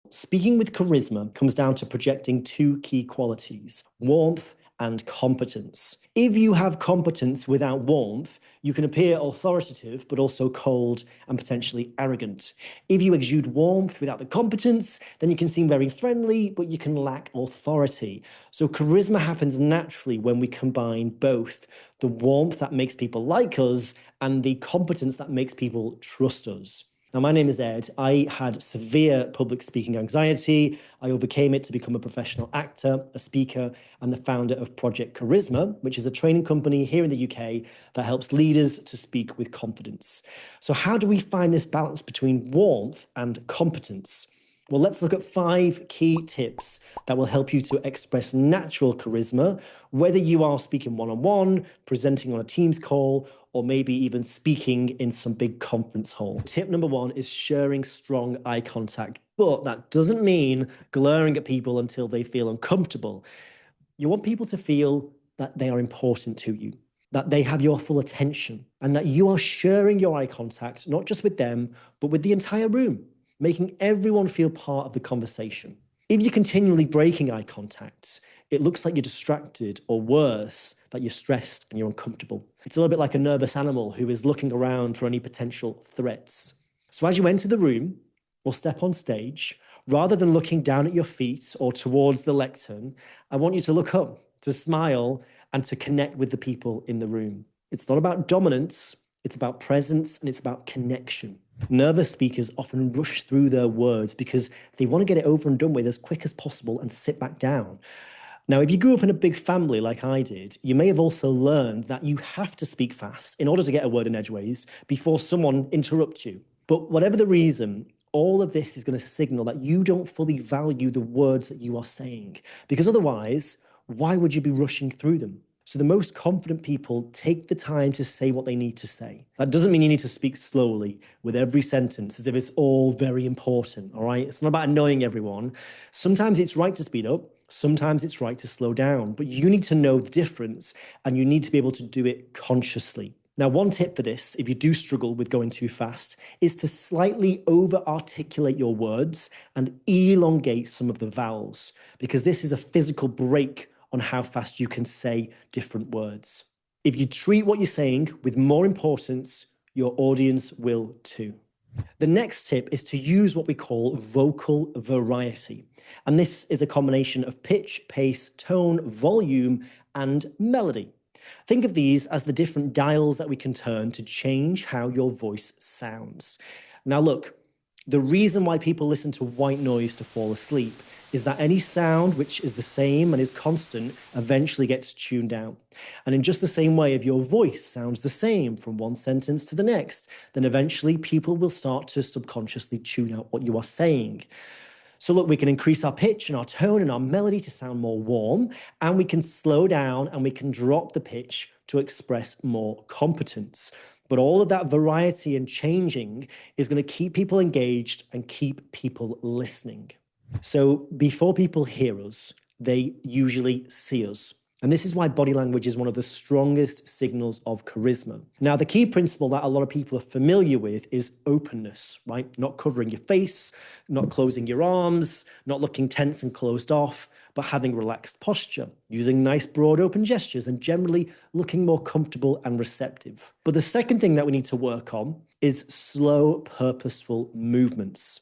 Speaking with charisma comes down to projecting two key qualities: warmth and competence. If you have competence without warmth, you can appear authoritative, but also cold and potentially arrogant. If you exude warmth without the competence, then you can seem very friendly, but you can lack authority. So charisma happens naturally when we combine both the warmth that makes people like us and the competence that makes people trust us. Now, my name is Ed. I had severe public speaking anxiety. I overcame it to become a professional actor, a speaker, and the founder of Project Charisma, which is a training company here in the UK that helps leaders to speak with confidence. So, how do we find this balance between warmth and competence? Well, let's look at 5 key tips that will help you to express natural charisma, whether you are speaking one-on-one, presenting on a Teams call, or maybe even speaking in some big conference hall. Tip number 1 is sharing strong eye contact, but that doesn't mean glaring at people until they feel uncomfortable. You want people to feel that they are important to you, that they have your full attention, and that you are sharing your eye contact, not just with them, but with the entire room, making everyone feel part of the conversation. If you're continually breaking eye contact, it looks like you're distracted, or worse, that you're stressed and you're uncomfortable. It's a little bit like a nervous animal who is looking around for any potential threats. So as you enter the room or step on stage, rather than looking down at your feet or towards the lectern, I want you to look up, to smile, and to connect with the people in the room. It's not about dominance, it's about presence, and it's about connection. Nervous speakers often rush through their words because they want to get it over and done with as quick as possible and sit back down. Now, if you grew up in a big family like I did, you may have also learned that you have to speak fast in order to get a word in edgeways before someone interrupts you. But whatever the reason, all of this is going to signal that you don't fully value the words that you are saying, because otherwise, why would you be rushing through them? So the most confident people take the time to say what they need to say. That doesn't mean you need to speak slowly with every sentence as if it's all very important, all right? It's not about annoying everyone. Sometimes it's right to speed up. Sometimes it's right to slow down, but you need to know the difference and you need to be able to do it consciously. Now, one tip for this, if you do struggle with going too fast, is to slightly over-articulate your words and elongate some of the vowels, because this is a physical break on how fast you can say different words. If you treat what you're saying with more importance, your audience will too. The next tip is to use what we call vocal variety. And this is a combination of pitch, pace, tone, volume, and melody. Think of these as the different dials that we can turn to change how your voice sounds. Now look, the reason why people listen to white noise to fall asleep is that any sound which is the same and is constant eventually gets tuned out. And in just the same way, if your voice sounds the same from one sentence to the next, then eventually people will start to subconsciously tune out what you are saying. So look, we can increase our pitch and our tone and our melody to sound more warm, and we can slow down and we can drop the pitch to express more competence. But all of that variety and changing is going to keep people engaged and keep people listening. So before people hear us, they usually see us. And this is why body language is one of the strongest signals of charisma. Now, the key principle that a lot of people are familiar with is openness, right? Not covering your face, not closing your arms, not looking tense and closed off, but having relaxed posture, using nice broad open gestures, and generally looking more comfortable and receptive. But the second thing that we need to work on is slow, purposeful movements.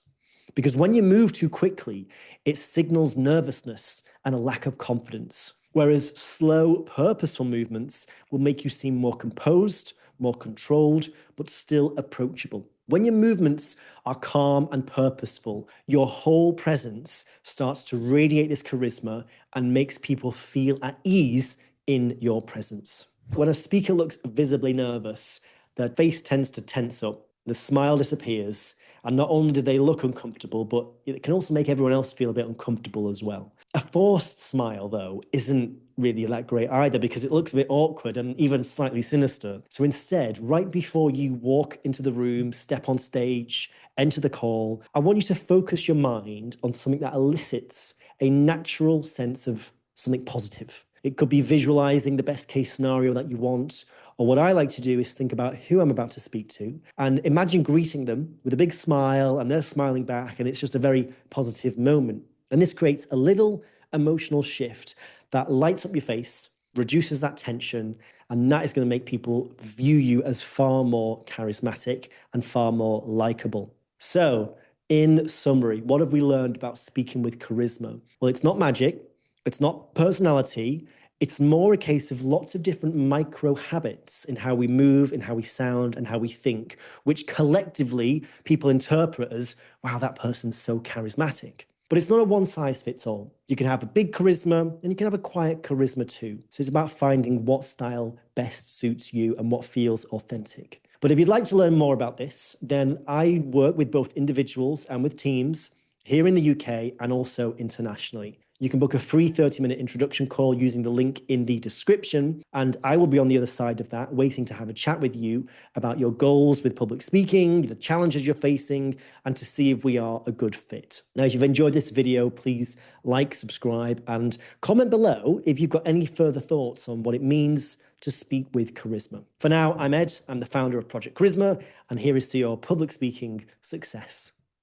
Because when you move too quickly, it signals nervousness and a lack of confidence. Whereas slow, purposeful movements will make you seem more composed, more controlled, but still approachable. When your movements are calm and purposeful, your whole presence starts to radiate this charisma and makes people feel at ease in your presence. When a speaker looks visibly nervous, their face tends to tense up, the smile disappears, and not only do they look uncomfortable, but it can also make everyone else feel a bit uncomfortable as well. A forced smile, though, isn't really that great either, because it looks a bit awkward and even slightly sinister. So instead, right before you walk into the room, step on stage, enter the call, I want you to focus your mind on something that elicits a natural sense of something positive. It could be visualizing the best case scenario that you want, Or what I like to do is think about who I'm about to speak to and imagine greeting them with a big smile and they're smiling back, and it's just a very positive moment. And this creates a little emotional shift that lights up your face, reduces that tension, and that is going to make people view you as far more charismatic and far more likable. So, in summary, what have we learned about speaking with charisma? Well, it's not magic, it's not personality. It's more a case of lots of different micro habits in how we move, in how we sound, and how we think, which collectively people interpret as, wow, that person's so charismatic. But it's not a one size fits all. You can have a big charisma and you can have a quiet charisma too. So it's about finding what style best suits you and what feels authentic. But if you'd like to learn more about this, then I work with both individuals and with teams here in the UK and also internationally. You can book a free 30-minute introduction call using the link in the description, and I will be on the other side of that, waiting to have a chat with you about your goals with public speaking, the challenges you're facing, and to see if we are a good fit. Now, if you've enjoyed this video, please like, subscribe, and comment below if you've got any further thoughts on what it means to speak with charisma. For now, I'm Ed, I'm the founder of Project Charisma, and here is to your public speaking success.